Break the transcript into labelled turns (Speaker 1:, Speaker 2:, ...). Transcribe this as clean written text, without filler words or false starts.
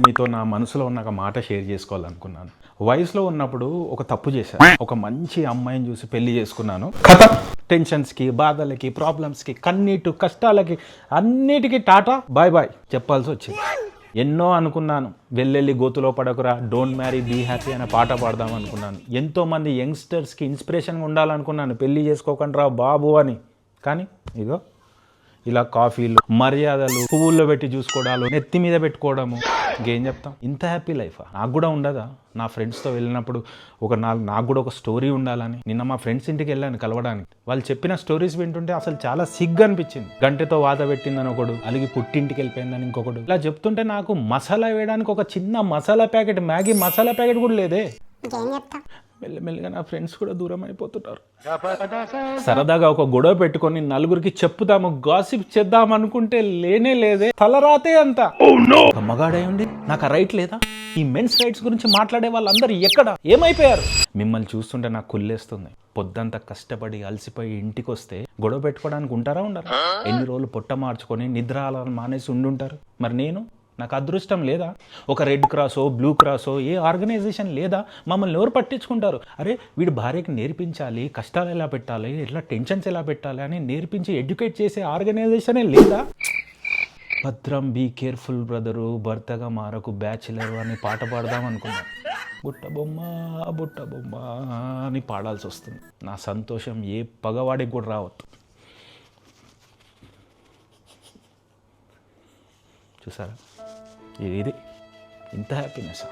Speaker 1: మీతో నా మనసులో ఉన్న ఒక మాట షేర్ చేసుకోవాలనుకున్నాను. వయసులో ఉన్నప్పుడు ఒక తప్పు చేశాను. ఒక మంచి అమ్మాయిని చూసి పెళ్లి చేసుకున్నాను. కథ టెన్షన్స్కి, బాధలకి, ప్రాబ్లమ్స్కి, కన్నీటు కష్టాలకి అన్నిటికీ టాటా బాయ్ బాయ్ చెప్పాల్సి వచ్చింది. ఎన్నో అనుకున్నాను, వెళ్ళెళ్ళి గోతులో పడకురా, డోంట్ మ్యారీ బీ హ్యాపీ అనే పాట పాడదాం అనుకున్నాను. ఎంతోమంది యంగ్స్టర్స్కి ఇన్స్పిరేషన్గా ఉండాలనుకున్నాను, పెళ్ళి చేసుకోకండి రా బాబు అని. కానీ ఇగో ఇలా కాఫీలు, మర్యాదలు, పువ్వుల్లో పెట్టి చూసుకోవడాలు, నెత్తి మీద పెట్టుకోవడము, ఇంకేం చెప్తాం. ఇంత హ్యాపీ లైఫా నాకు కూడా ఉండదా? నా ఫ్రెండ్స్తో వెళ్ళినప్పుడు నాకు కూడా ఒక స్టోరీ ఉండాలని. నిన్న మా ఫ్రెండ్స్ ఇంటికి వెళ్ళాను కలవడానికి. వాళ్ళు చెప్పిన స్టోరీస్ వింటుంటే అసలు చాలా సిగ్గు అనిపించింది. గంటతో వాత పెట్టిందని ఒకడు, అలిగి పుట్టింటికి వెళ్ళిపోయిందని ఇంకొకడు. ఇలా చెప్తుంటే నాకు మసాలా వేయడానికి ఒక చిన్న masala packet, Maggi masala packet కూడా లేదే. మెల్లమెల్లగా నా ఫ్రెండ్స్ కూడా దూరం అయిపోతున్నారు. సరదాగా ఒక గొడవ పెట్టుకొని నలుగురికి చెప్పుదాము, గాసిప్ చేద్దాం అనుకుంటే లేనే లేదే. తలరాతే అంత. ఒక మగాడై ఉండి నాకు ఆ రైట్ లేదా? ఈ మెన్స్ రైట్స్ గురించి మాట్లాడే వాళ్ళందరూ ఎక్కడ ఏమైపోయారు? మిమ్మల్ని చూస్తుంటే నాకు కుళ్ళేస్తుంది. పొద్దంతా కష్టపడి అలసిపోయి ఇంటికి వస్తే గొడవ పెట్టుకోవడానికి ఉంటారా ఉండరా? ఎన్ని రోజులు పొట్ట మార్చుకొని నిద్రాలను మానేసి ఉండుంటారు. మరి నాకు అదృష్టం లేదా? ఒక రెడ్ క్రాసో, బ్లూ క్రాసో, ఏ ఆర్గనైజేషన్ లేదా? మమ్మల్ని ఎవరు పట్టించుకుంటారు? అరే వీడి భార్యకి నేర్పించాలి, కష్టాలు ఎలా పెట్టాలి, ఎట్లా టెన్షన్స్ ఎలా పెట్టాలి అని నేర్పించి ఎడ్యుకేట్ చేసే ఆర్గనైజేషనే లేదా? భద్రం బీ కేర్ఫుల్ బ్రదరు, భర్తగా మారకు బ్యాచిలర్ అని పాట పాడదాం అనుకున్నాను. బుట్ట బొమ్మ అని పాడాల్సి వస్తుంది. నా సంతోషం ఏ పగవాడికి కూడా రావద్దు. చూసారా, ఇది ఇంత హ్యాపీనెస్.